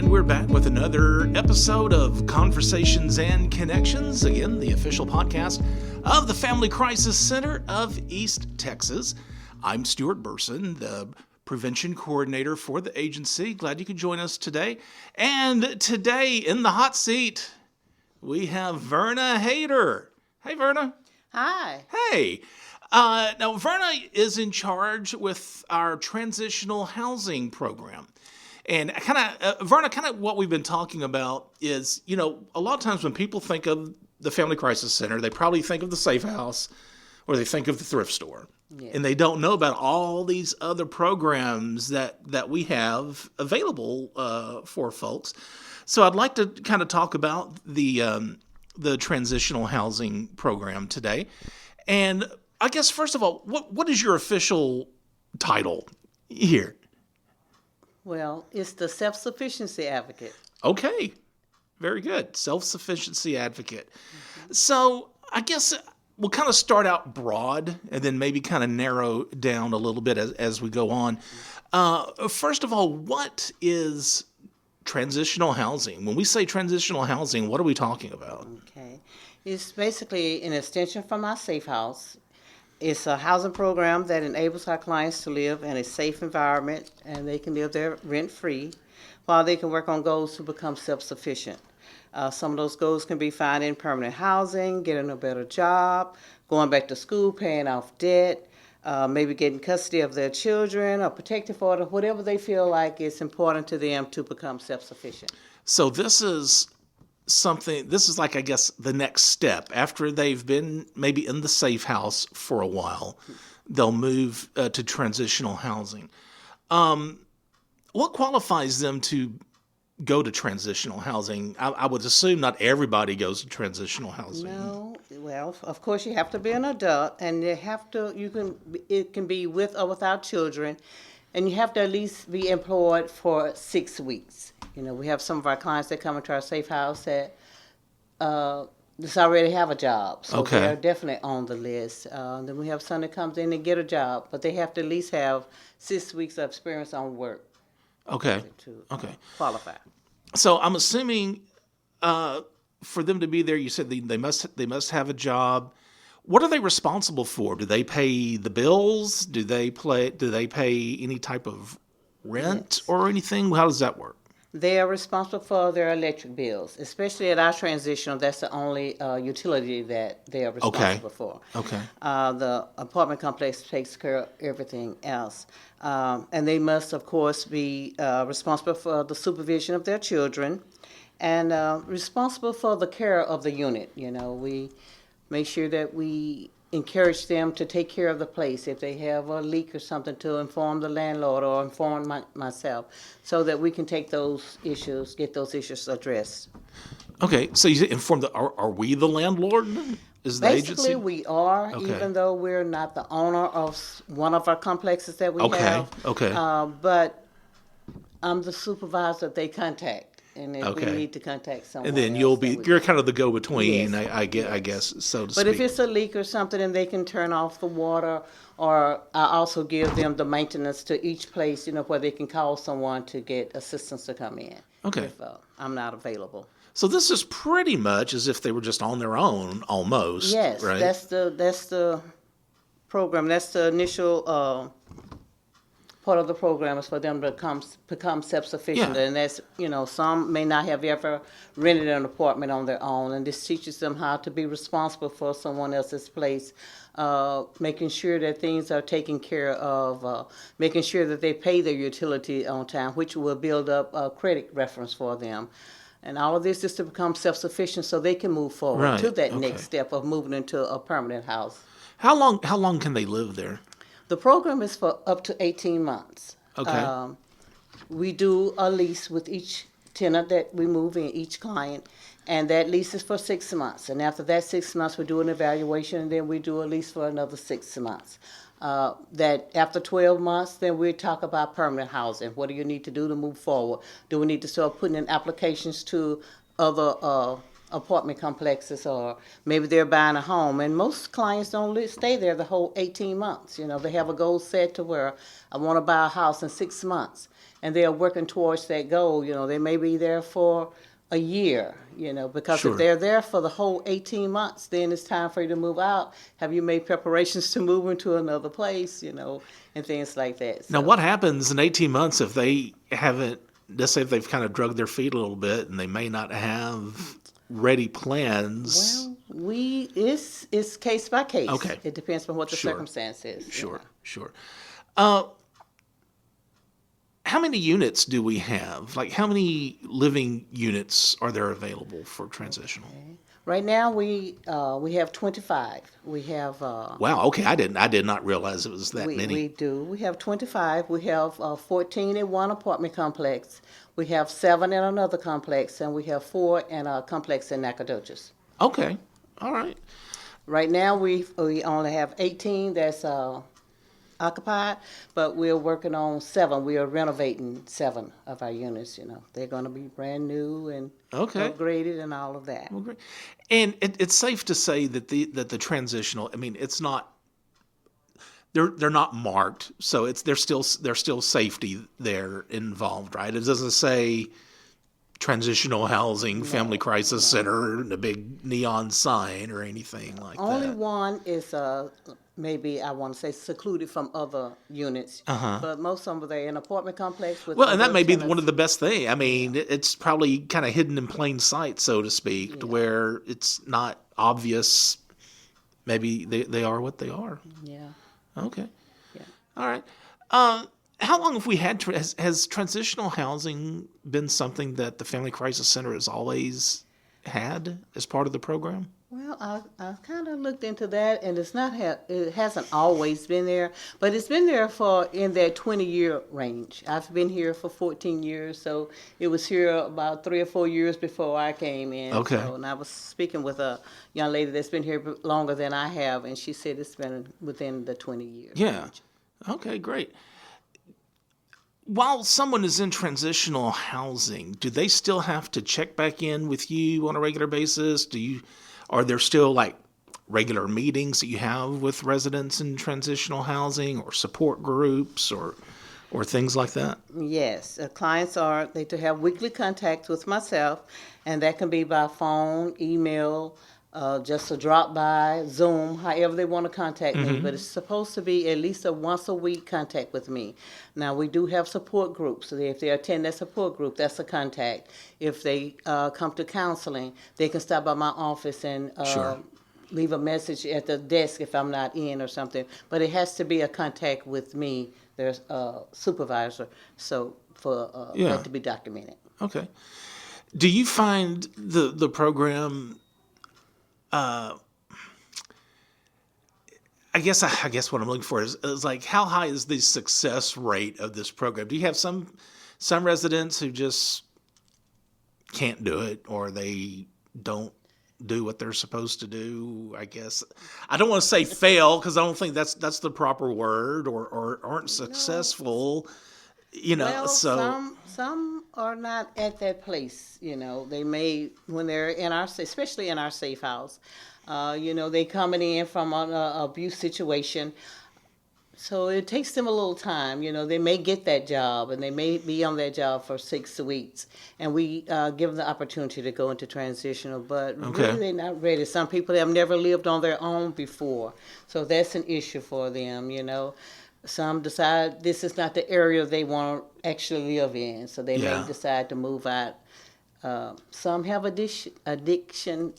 And we're back with another episode of Conversations and Connections, again, the official podcast of the Family Crisis Center of East Texas. I'm Stuart Burson, the prevention coordinator for the agency. Glad you could join us today. And today in the hot seat, we have Verna Hayter. Hey, Verna. Hi. Hey. Now, Verna is in charge with our Transitional Housing program. And Verna, what we've been talking about is, a lot of times when people think of the Family Crisis Center, they probably think of the safe house or they think of the thrift store. Yeah. And they don't know about all these other programs that we have available for folks. So I'd like to kind of talk about the Transitional Housing program today. And I guess, first of all, what is your official title here? Well, it's the Self Sufficiency Advocate. Okay. Very good. Self Sufficiency Advocate. Mm-hmm. So I guess we'll kind of start out broad and then maybe kind of narrow down a little bit as we go on. First of all, what is transitional housing? When we say transitional housing, what are we talking about? Okay. It's basically an extension from our safe house. It's a housing program that enables our clients to live in a safe environment, and they can live there rent-free while they can work on goals to become self-sufficient. Some of those goals can be finding permanent housing, getting a better job, going back to school, paying off debt, maybe getting custody of their children or protective order, whatever they feel like it's important to them to become self-sufficient. So this is like, I guess, the next step. After they've been maybe in the safe house for a while, they'll move to transitional housing. What qualifies them to go to transitional housing? I would assume not everybody goes to transitional housing. No, well, of course you have to be an adult, and it can be with or without children, and you have to at least be employed for 6 weeks. We have some of our clients that come into our safe house that just already have a job, so okay. They're definitely on the list. Then we have some that comes in and get a job, but they have to at least have 6 weeks of experience on work. Okay. To qualify. So I'm assuming for them to be there, you said they must have a job. What are they responsible for? Do they pay the bills? Do they pay any type of rent or anything? How does that work? They are responsible for their electric bills, especially at our transitional. That's the only utility that they are responsible for. Okay. The apartment complex takes care of everything else. And they must, of course, be responsible for the supervision of their children and responsible for the care of the unit. We make sure that we encourage them to take care of the place. If they have a leak or something, to inform the landlord or inform myself, so that we can get those issues addressed. Okay, so you inform are we the landlord? Is the Basically, agency? we are, okay. Even though we're not the owner of one of our complexes that we have. Okay. But I'm the supervisor they contact. And if we need to contact someone, and then you're kind of the go-between, yes. I guess, so to speak. But if it's a leak or something, and they can turn off the water, or I also give them the maintenance to each place, where they can call someone to get assistance to come in. Okay. If I'm not available. So this is pretty much as if they were just on their own, almost. Yes, right? That's the program. That's the initial. Part of the program is for them to become self-sufficient, and that's, some may not have ever rented an apartment on their own, and this teaches them how to be responsible for someone else's place, making sure that things are taken care of, making sure that they pay their utility on time, which will build up a credit reference for them. And all of this is to become self-sufficient so they can move forward to that next step of moving into a permanent house. How long can they live there? The program is for up to 18 months. Okay. We do a lease with each tenant that we move in, each client, and that lease is for 6 months. And after that 6 months, we do an evaluation, and then we do a lease for another 6 months. That after 12 months, then we talk about permanent housing. What do you need to do to move forward? Do we need to start putting in applications to other apartment complexes, or maybe they're buying a home, and most clients don't stay there the whole 18 months. You know, they have a goal set to where I want to buy a house in 6 months. and they are working towards that goal. They may be there for a year, because Sure. if they're there for the whole 18 months, then it's time for you to move out. Have you made preparations to move into another place, and things like that. Now, So, what happens in 18 months if they haven't, let's say if they've kind of drugged their feet a little bit and they may not have ready plans? well, it's case by case. Okay. It depends on what the Sure. circumstance is. Sure, sure. Uh, how many units do we have? Like, how many living units are there available for transitional? Right now, we have 25. We have Wow. Okay, I did not realize it was that many. we do. We have 25. We have 14 in one apartment complex. We have 7 in another complex, and we have 4 in a complex in Nacogdoches. Okay. All right. Right now, we only have 18 that's occupied, but we're working on 7. We are renovating 7 of our units. They're going to be brand new and Okay. upgraded and all of that. Well, great. And it's safe to say that the transitional. I mean, it's not. They're not marked, so there's still safety there involved, right? It doesn't say Transitional Housing, Family Crisis Center, and a big neon sign or anything like Only that. one is maybe I want to say secluded from other units, but most of them are in an apartment complex. With Well, and that other may be tenants. one of the best things. I mean, it's probably kind of hidden in plain sight, so to speak, to where it's not obvious. Maybe they are what they are. Yeah. Okay. Yeah. All right. How long have we had? Has transitional housing been something that the Family Crisis Center has always had as part of the program? Well, I kind of looked into that, and it hasn't always been there, but it's been there in that 20-year range. I've been here for 14 years, so it was here about 3 or 4 years before I came in. Okay. And I was speaking with a young lady that's been here longer than I have, and she said it's been within the 20 years. Yeah. range. Okay, great. While someone is in transitional housing, do they still have to check back in with you on a regular basis? Are there still like regular meetings that you have with residents in transitional housing or support groups or things like that? Yes, clients they to have weekly contact with myself, and that can be by phone, email, just a drop by, Zoom, however they want to contact me. But it's supposed to be at least a once a week contact with me. Now we do have support groups. So if they attend that support group, that's a contact. If they come to counseling, they can stop by my office and Sure. leave a message at the desk if I'm not in or something. But it has to be a contact with me. There's a supervisor, so for that to be documented. Okay. Do you find the program? I guess what I'm looking for is like how high is the success rate of this program? Do you have some residents who just can't do it, or they don't do what they're supposed to do? I guess I don't want to say fail because I don't think that's the proper word, or aren't successful. Well, So some are not at that place. They may when they're especially in our safe house. They coming in from an abuse situation, so it takes them a little time. They may get that job and they may be on that job for 6 weeks, and we give them the opportunity to go into transitional. But really, they're not ready. Some people have never lived on their own before, so that's an issue for them. Some decide this is not the area they want to actually live in, so they may decide to move out. Some have addiction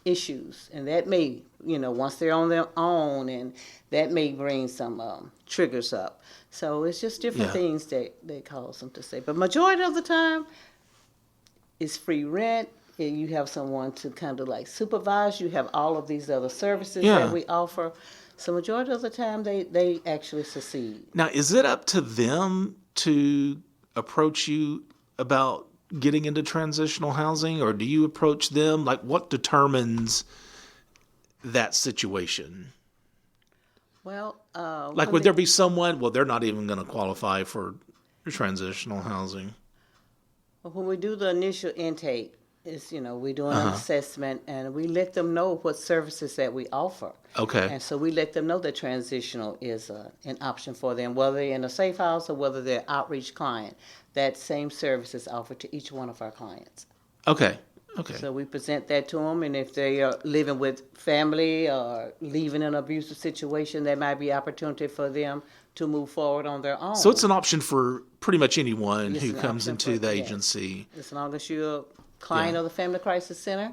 issues, and that may, once they're on their own, and that may bring some triggers up. So it's just different things that they cause them to say. But majority of the time, it's free rent. And you have someone to kind of like supervise. You have all of these other services that we offer. So majority of the time, they actually succeed. now, is it up to them to approach you about getting into transitional housing, or do you approach them? Like, what determines that situation? Well, Like, would there be someone? Well, they're not even going to qualify for transitional housing. when we do the initial intake, Is, we're doing an assessment, and we let them know what services that we offer. Okay. And so we let them know that transitional is an option for them, whether they're in a safe house or whether they're outreach client. That same service is offered to each one of our clients. Okay. Okay. So we present that to them, and if they are living with family or leaving an abusive situation, there might be opportunity for them to move forward on their own. So it's an option for pretty much anyone It's who an comes option into the yes. agency. As long as you're a client of the Family Crisis Center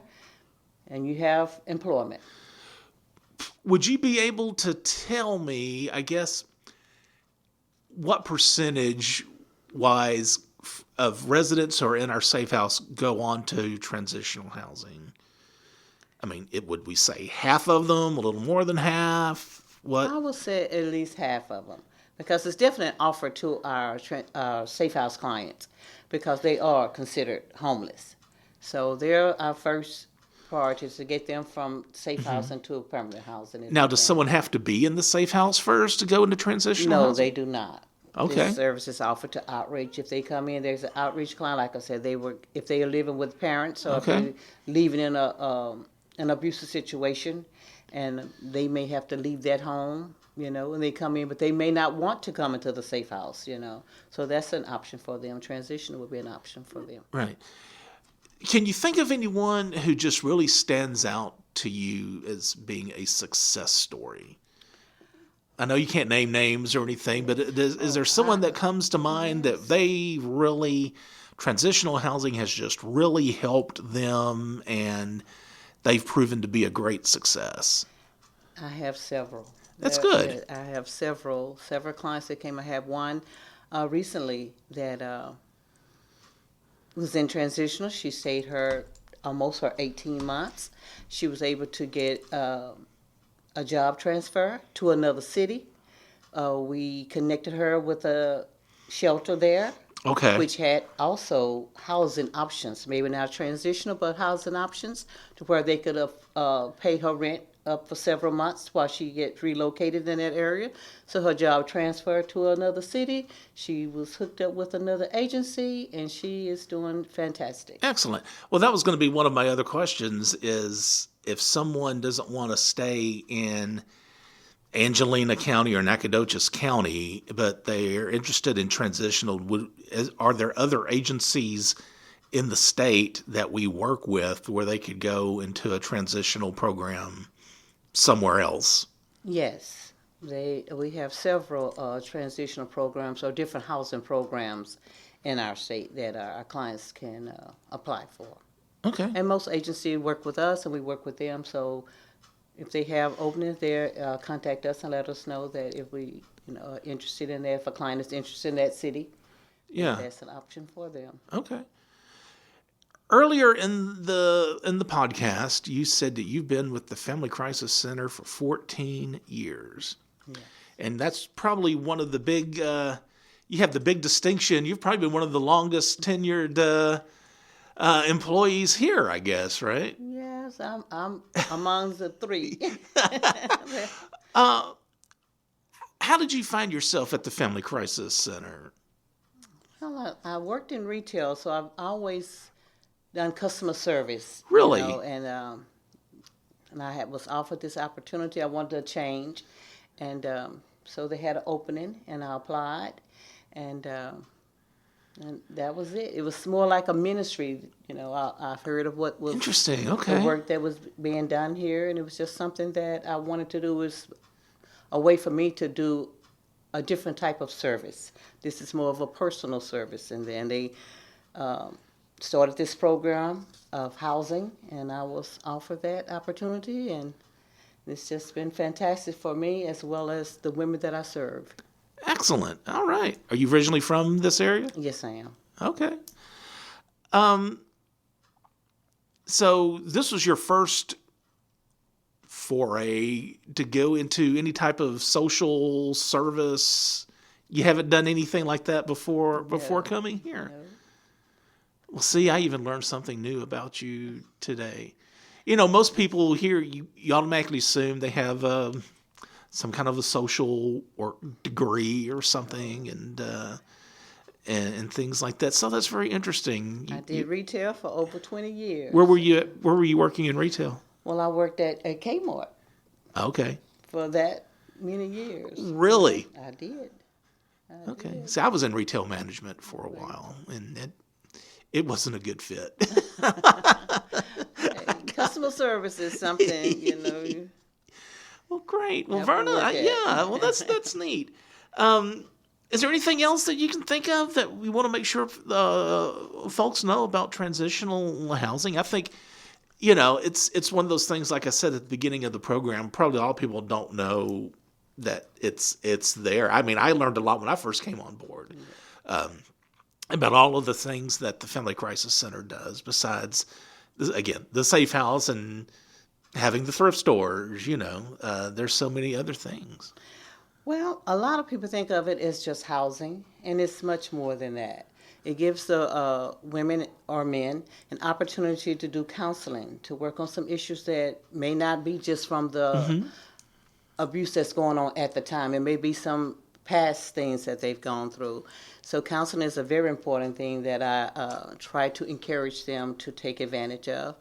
and you have employment. Would you be able to tell me, I guess, what percentage wise of residents who are in our safe house go on to transitional housing? I mean, would we say half of them, a little more than half? What? I would say at least half of them, because it's definitely an offer to our safe house clients, because they are considered homeless. So they're our first priority, is to get them from safe house into permanent housing. Now, does someone have to be in the safe house first to go into transitional No, housing? they do not. Okay. This service is offered to outreach. If they come in, there's an outreach client. Like I said, if they are living with parents, or if they're leaving in an abusive situation, and they may have to leave that home, and they come in, but they may not want to come into the safe house, So that's an option for them. Transition would be an option for them. Right. Can you think of anyone who just really stands out to you as being a success story? I know you can't name names or anything, but is there someone that comes to mind that they really, transitional housing has just really helped them and they've proven to be a great success? I have several. That's good. I have several clients that came. I had one recently that was in transitional. She stayed almost her 18 months. She was able to get a job transfer to another city. We connected her with a shelter there, which had also housing options, maybe not transitional, but housing options, to where they could have paid her rent up for several months while she gets relocated in that area. So her job transferred to another city. She was hooked up with another agency, and she is doing fantastic. Excellent. Well, that was going to be one of my other questions, is if someone doesn't want to stay in Angelina County or Nacogdoches County, but they're interested in transitional, are there other agencies in the state that we work with where they could go into a transitional program somewhere else? Yes. We have several transitional programs or different housing programs in our state that our clients can apply for. Okay. And most agencies work with us, and we work with them. So if they have openings there, contact us and let us know that if we are interested in that, if a client is interested in that city, that's an option for them. Okay. Earlier in the podcast, you said that you've been with the Family Crisis Center for 14 years. Yes. And that's probably one of the big, you have the big distinction. You've probably been one of the longest tenured employees here, I guess, right? Yes, I'm among the three. How did you find yourself at the Family Crisis Center? Well, I worked in retail, so I've always done customer service. Really? And I was offered this opportunity. I wanted to change, and so they had an opening, and I applied, and that was it. It was more like a ministry. I've heard of what was interesting. Okay. The work that was being done here, and it was just something that I wanted to do. Was a way for me to do a different type of service. This is more of a personal service, and then they started this program of housing, and I was offered that opportunity, and it's just been fantastic for me as well as the women that I serve. Excellent. All right. Are you originally from this area? Yes, I am. Okay. So this was your first foray to go into any type of social service. You haven't done anything like that before coming here? No. Well, see, I even learned something new about you today. Most people here, you automatically assume they have some kind of a social or degree or something, and and things like that. So that's very interesting. I did retail for over 20 years. Where were you working in retail? Well, I worked at Kmart. Okay. For that many years. Really? I did. Okay. See, I was in retail management for a while, and it wasn't a good fit. Customer service is something, Well, great. Well, Verna, well, that's neat. Is there anything else that you can think of that we want to make sure folks know about transitional housing? I think, it's one of those things, like I said at the beginning of the program, probably a lot of people don't know that it's there. I mean, I learned a lot when I first came on board about all of the things that the Family Crisis Center does besides, again, the safe house and having the thrift stores. There's so many other things. Well, a lot of people think of it as just housing, and it's much more than that. It gives the women or men an opportunity to do counseling, to work on some issues that may not be just from the abuse that's going on at the time. It may be some past things that they've gone through. So counseling is a very important thing that I try to encourage them to take advantage of.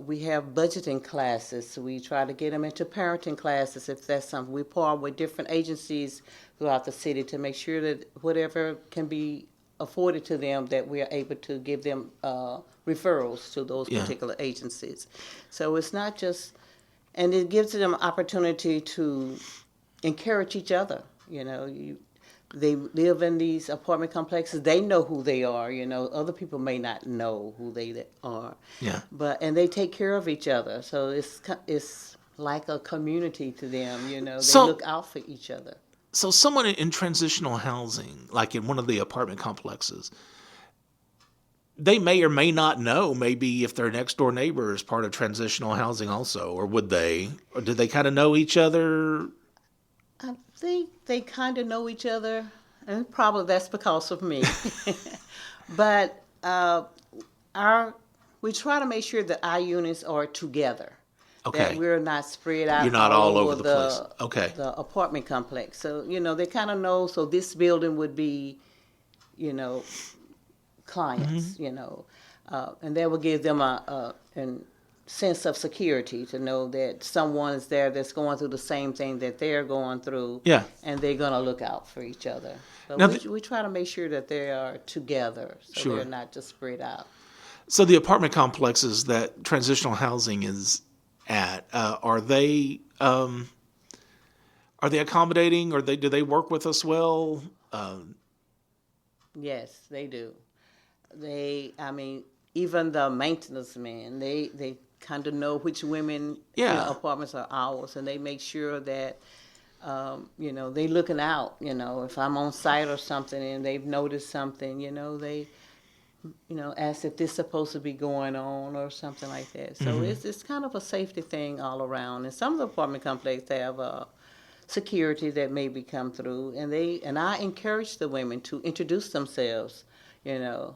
We have budgeting classes. So we try to get them into parenting classes if that's something. We partner with different agencies throughout the city to make sure that whatever can be afforded to them, that we are able to give them referrals to those particular agencies. So it's not just, and it gives them an opportunity to encourage each other. They live in these apartment complexes. They know who they are. Other people may not know who they are. Yeah. And they take care of each other. So it's like a community to them. They look out for each other. So someone in transitional housing, like in one of the apartment complexes, they may or may not know maybe if their next door neighbor is part of transitional housing also, or would they? Or do they kind of know each other? I think they kind of know each other, and probably that's because of me. But we try to make sure that our units are together. Okay. That we're not spread out. You're not all over the place. Okay. The apartment complex. So, they kind of know. So this building would be, clients, and that will give them a sense of security to know that someone is there that's going through the same thing that they're going through. Yeah. And they're going to look out for each other. So we try to make sure that they are together, so they're not just spread out. So the apartment complexes that transitional housing is at, are they accommodating, or do they work with us well? Yes, they do. Even the maintenance men, they kind of know which women apartments are ours, and they make sure that they looking out. If I'm on site or something and they've noticed something, they ask if this is supposed to be going on or something like that. So it's kind of a safety thing all around. And some of the apartment complexes have security that maybe come through, and I encourage the women to introduce themselves, to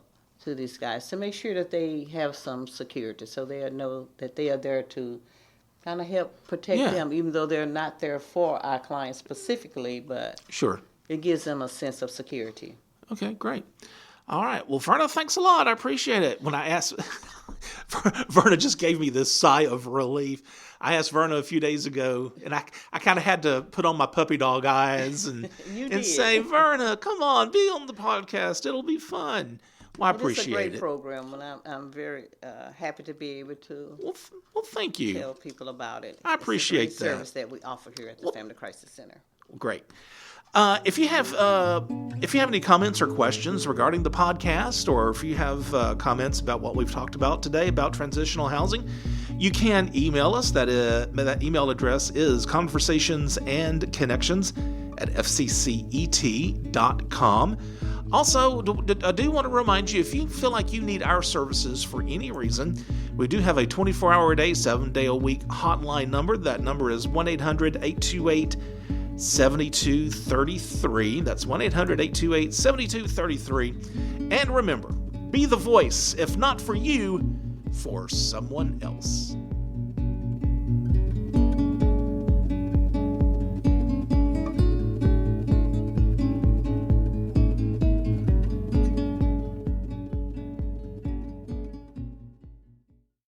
these guys, to make sure that they have some security, so they know that they are there to kind of help protect them, even though they're not there for our clients specifically, but it gives them a sense of security. Okay, great. All right. Well, Verna, thanks a lot. I appreciate it. When I asked, Verna just gave me this sigh of relief. I asked Verna a few days ago, and I kind of had to put on my puppy dog eyes and say, Verna, come on, be on the podcast. It'll be fun. Well, I appreciate it. It's a great program, and I'm very happy to be able to well, thank you. Tell people about it. I appreciate it's a great service that we offer here at the Family Crisis Center. Great. If you have any comments or questions regarding the podcast, or if you have comments about what we've talked about today about transitional housing, you can email us. That email address is conversationsandconnections@fccet.com. Also, I do want to remind you, if you feel like you need our services for any reason, we do have a 24-hour-a-day, 7-day-a-week hotline number. That number is 1-800-828-7233. That's 1-800-828-7233. And remember, be the voice, if not for you, for someone else.